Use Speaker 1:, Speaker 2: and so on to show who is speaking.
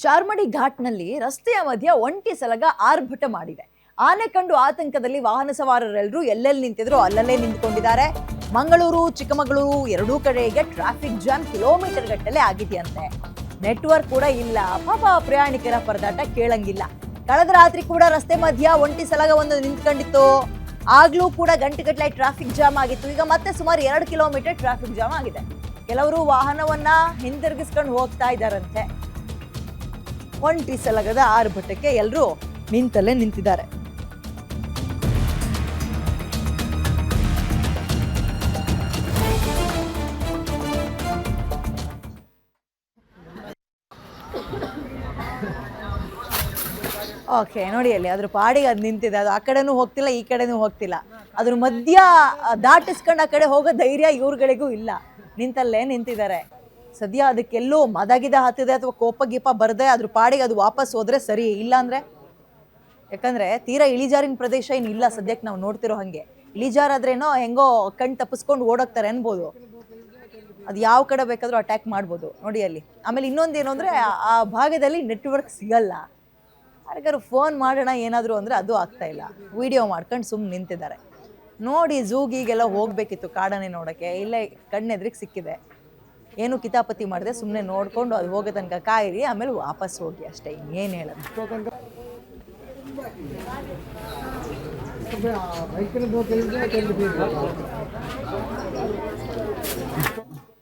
Speaker 1: ಚಾರ್ಮಡಿ ಘಾಟ್ನಲ್ಲಿ ರಸ್ತೆಯ ಮಧ್ಯ ಒಂಟಿ ಸಲಗ ಆರ್ಭಟ ಮಾಡಿದೆ. ಆನೆ ಕಂಡು ಆತಂಕದಲ್ಲಿ ವಾಹನ ಸವಾರರೆಲ್ಲರೂ ಎಲ್ಲೆಲ್ಲಿ ನಿಂತಿದ್ರು ಅಲ್ಲಲ್ಲೇ ನಿಂತ್ಕೊಂಡಿದ್ದಾರೆ. ಮಂಗಳೂರು ಚಿಕ್ಕಮಗಳೂರು ಎರಡೂ ಕಡೆಗೆ ಟ್ರಾಫಿಕ್ ಜಾಮ್ ಕಿಲೋಮೀಟರ್ ಗಟ್ಟಲೆ ಆಗಿದೆಯಂತೆ. ನೆಟ್ವರ್ಕ್ ಕೂಡ ಇಲ್ಲ. ಪಾಪ ಪ್ರಯಾಣಿಕರ ಪರದಾಟ ಕೇಳಂಗಿಲ್ಲ. ಕಳೆದ ರಾತ್ರಿ ಕೂಡ ರಸ್ತೆ ಮಧ್ಯ ಒಂಟಿ ಸಲಗ ಒಂದು ನಿಂತ್ಕೊಂಡಿತ್ತು. ಆಗ್ಲೂ ಕೂಡ ಗಂಟೆಗಟ್ಟಲೆ ಟ್ರಾಫಿಕ್ ಜಾಮ್ ಆಗಿತ್ತು. ಈಗ ಮತ್ತೆ ಸುಮಾರು 2 ಕಿಲೋಮೀಟರ್ ಟ್ರಾಫಿಕ್ ಜಾಮ್ ಆಗಿದೆ. ಕೆಲವರು ವಾಹನವನ್ನ ಹಿಂದಿರುಗಿಸ್ಕೊಂಡು ಹೋಗ್ತಾ ಇದ್ದಾರಂತೆ. ಒಂಟಿ ಸಲಗದ ಆರ್ಭಟಕ್ಕೆ ಎಲ್ಲರೂ ನಿಂತಲ್ಲೇ ನಿಂತಿದ್ದಾರೆ. ಓಕೆ, ನೋಡಿ ಅಲ್ಲಿ ಅದ್ರ ಪಾಡಿಗೆ ಅದು ನಿಂತಿದೆ. ಅದು ಆ ಕಡೆನೂ ಹೋಗ್ತಿಲ್ಲ, ಈ ಕಡೆನೂ ಹೋಗ್ತಿಲ್ಲ. ಅದ್ರ ಮಧ್ಯ ದಾಟಿಸ್ಕೊಂಡು ಆ ಕಡೆ ಹೋಗೋ ಧೈರ್ಯ ಇವ್ರುಗಳಿಗೂ ಇಲ್ಲ. ನಿಂತಲ್ಲೇ ನಿಂತಿದ್ದಾರೆ. ಸದ್ಯ ಅದಕ್ಕೆಲ್ಲೋ ಮದಗಿದ ಹತ್ತಿದೆ ಅಥವಾ ಕೋಪ ಗೀಪ ಬರದೆ ಅದ್ರ ಪಾಡಿಗೆ ಅದು ವಾಪಸ್ ಹೋದ್ರೆ ಸರಿ. ಇಲ್ಲ ಅಂದ್ರೆ ಯಾಕಂದ್ರೆ ತೀರಾ ಇಳಿಜಾರಿನ ಪ್ರದೇಶ ಏನು ಇಲ್ಲ ಸದ್ಯಕ್ಕೆ ನಾವು ನೋಡ್ತಿರೋ ಹಂಗೆ. ಇಳಿಜಾರಾದ್ರೇನೋ ಹೆಂಗೋ ಕಣ್ ತಪ್ಪಿಸ್ಕೊಂಡು ಓಡೋಗ್ತಾರೆ ಅನ್ಬೋದು. ಅದು ಯಾವ ಕಡೆ ಬೇಕಾದ್ರೂ ಅಟ್ಯಾಕ್ ಮಾಡ್ಬೋದು. ನೋಡಿ ಅಲ್ಲಿ. ಆಮೇಲೆ ಇನ್ನೊಂದೇನು ಅಂದ್ರೆ ಆ ಭಾಗದಲ್ಲಿ ನೆಟ್ವರ್ಕ್ ಸಿಗಲ್ಲ. ಯಾರಿಗಾರು ಫೋನ್ ಮಾಡೋಣ ಏನಾದ್ರು ಅಂದ್ರೆ ಅದು ಆಗ್ತಾ ಇಲ್ಲ. ವಿಡಿಯೋ ಮಾಡ್ಕೊಂಡು ಸುಮ್ಮನೆ ನಿಂತಿದ್ದಾರೆ. ನೋಡಿ, ಝೂಗಿಗೆಲ್ಲ ಹೋಗ್ಬೇಕಿತ್ತು ಕಾಡನೆ ನೋಡೋಕ್ಕೆ. ಇಲ್ಲೇ ಕಣ್ಣೆದ್ರಿಗೆ ಸಿಕ್ಕಿದೆ. ಏನು ಕಿತಾಪತಿ ಮಾಡಿದೆ, ಸುಮ್ಮನೆ ನೋಡಿಕೊಂಡು ಅದು ಹೋಗೋ ತನಕ ಕಾಯಿರಿ, ಆಮೇಲೆ ವಾಪಸ್ ಹೋಗಿ ಅಷ್ಟೇ. ಇನ್ನೇನು ಹೇಳೋದು.